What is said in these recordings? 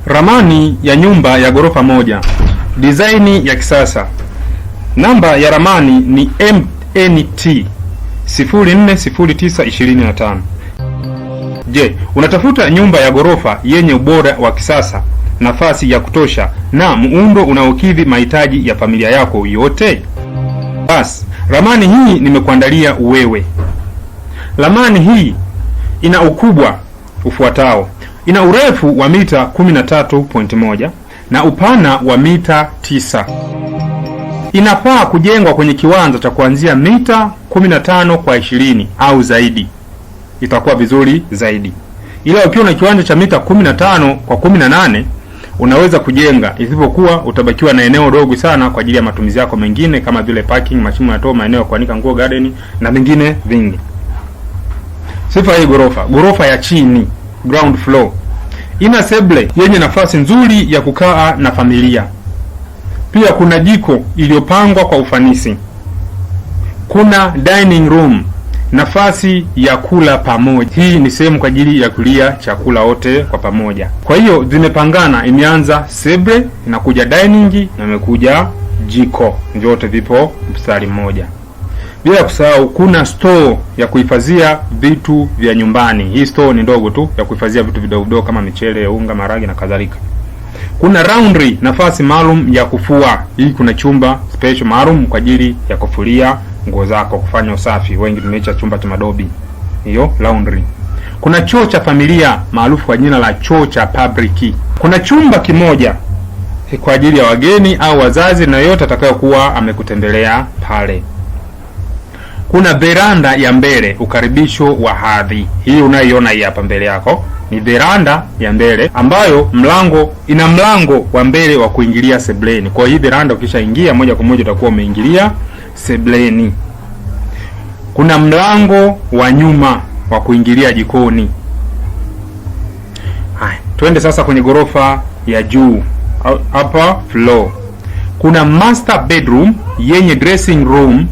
Ramani ya nyumba ya ghorofa moja. Design ya kisasa. Namba ya ramani ni MNT 040925. Je, unatafuta nyumba ya ghorofa yenye ubora wa kisasa, nafasi ya kutosha na muundo unaokidhi mahitaji ya familia yako yote? Basi, ramani hii nimekuandalia wewe. Ramani hii ina ukubwa ufuatao. Ina urefu wa mita 13.1 na upana wa mita 9. Inafaa kujengwa kwenye kiwanja cha kuanzia mita 15 kwa 20 au zaidi. Itakuwa vizuri zaidi. Ila ukiwa na kiwanja cha mita 15 kwa 18 unaweza kujenga, isipokuwa utabakiwa na eneo dogo sana kwa ajili ya matumizi yako mengine kama vile parking, mashimo ya toa, maeneo ya kuanika nguo, garden na mengine vingi. Sifa hii ghorofa ya chini, ground floor. Ina sebule yenye nafasi nzuri ya kukaa na familia. Pia kuna jiko iliyopangwa kwa ufanisi. Kuna dining room, nafasi ya kula pamoja. Hii ni sehemu kwa ajili ya kulia chakula wote kwa pamoja. Kwa hiyo zimepangana, imeanza sebule, inakuja dining na imekuja jiko. Vyote vipo mstari mmoja. Bila kusahau kuna store ya kuhifadhia vitu vya nyumbani. Hii store ni ndogo tu ya kuhifadhia vitu vidogo vidogo kama michele, unga, maragi na kadhalika. Kuna laundry, nafasi maalum ya kufua. Hii kuna chumba special maalum kwa ajili ya kufulia nguo zako, kufanya usafi. Wengi tumeacha chumba cha madobi. Hiyo laundry. Kuna choo cha familia maarufu kwa jina la choo cha public. Kuna chumba kimoja kwa ajili ya wageni au wazazi na yote atakayokuwa amekutembelea pale. Kuna veranda ya mbele, ukaribisho wa hadhi. Hii unayoiona hii hapa mbele yako ni veranda ya mbele ambayo ina mlango wa mbele wa kuingilia sebuleni. Kwa hii veranda ukishaingia moja kwa moja utakuwa umeingilia sebuleni. Kuna mlango wa nyuma wa kuingilia jikoni. Haya, twende sasa kwenye ghorofa ya juu, upper floor. Kuna master bedroom yenye dressing room,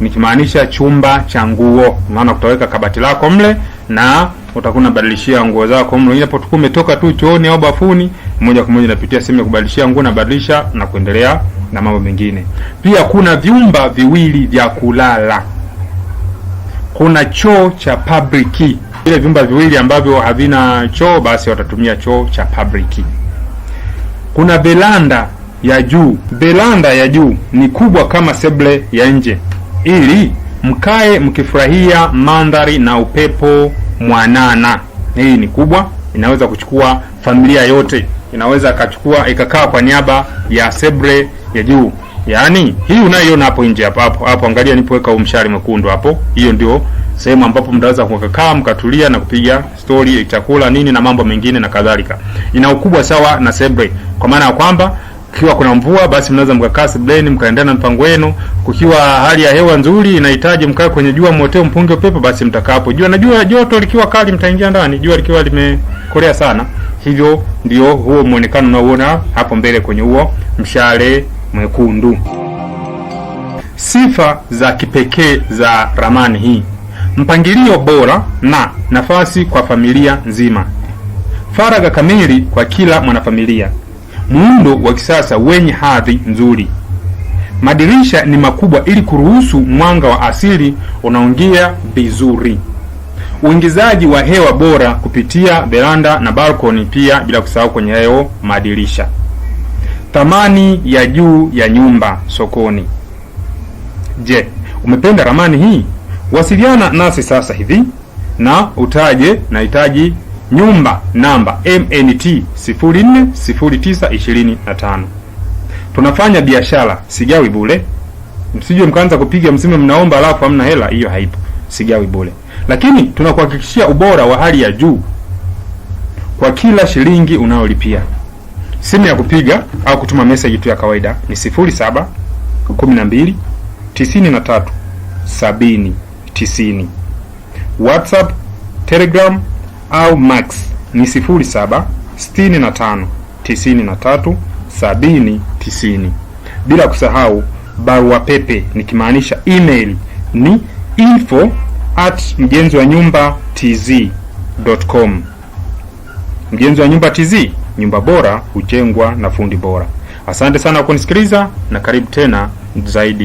nikimaanisha chumba cha nguo. Unaona kutaweka kabati lako mle na utakuwa unabadilishia nguo zako mle. Unapokuwa umetoka tu chooni au bafuni, moja kwa moja unapitia sehemu ya kubadilishia nguo na badilisha na kuendelea na mambo mengine. Pia kuna vyumba viwili vya kulala. Kuna choo cha public. Ile vyumba viwili ambavyo havina choo basi watatumia choo cha public. Kuna veranda ya juu. Veranda ya juu ni kubwa kama sebule ya nje, ili mkae mkifurahia mandhari na upepo mwanana. Hii ni kubwa, inaweza kuchukua familia yote. Inaweza ikakaa kwa niaba ya sebule ya juu. Yaani hii unayoiona hapo nje hapo angalia nilipoweka umshari mwekundu hapo. Hiyo ndio sehemu ambapo mtaweza kukaa mkatulia na kupiga story, chakula nini na mambo mengine na kadhalika. Ina ukubwa sawa na sebule, kwa maana ya kwamba kiwa kuna mvua basi mnaweza mkakaa sebuleni mkaendelea na mpango wenu. Kukiwa hali ya hewa nzuri inahitaji mkae kwenye jua moteo mpunge upepo, basi mtakaa hapo. Joto likiwa kali mtaingia ndani, jua likiwa limekolea sana. Hivyo ndio huo muonekano unaoona hapo mbele kwenye huo mshale mwekundu. Sifa za kipekee za ramani hii: mpangilio bora na nafasi kwa familia nzima, faragha kamili kwa kila mwanafamilia, muundo wa kisasa wenye hadhi nzuri. Madirisha ni makubwa ili kuruhusu mwanga wa asili unaingia vizuri. Uingizaji wa hewa bora kupitia veranda na balcony, pia bila kusahau kwenye hayo madirisha. Thamani ya juu ya nyumba sokoni. Je, umependa ramani hii? Wasiliana nasi sasa hivi na utaje nahitaji nyumba namba MNT 040925. Tunafanya biashara, sigawi bure. Msije mkaanza kupiga msimu mnaomba alafu hamna hela, hiyo haipo. Sigawi bure. Lakini tunakuhakikishia ubora wa hali ya juu kwa kila shilingi unayolipia. Simu ya kupiga au kutuma message tu ya kawaida ni 07 12 93 70 90. WhatsApp, Telegram au Max ni 07 65 93 70 90. Bila kusahau barua pepe, nikimaanisha email, ni info@mjenziwanyumba.tz.com. Mjenzi wa nyumba TZ nyumba bora hujengwa na fundi bora. Asante sana kwa kunisikiliza na karibu tena zaidi.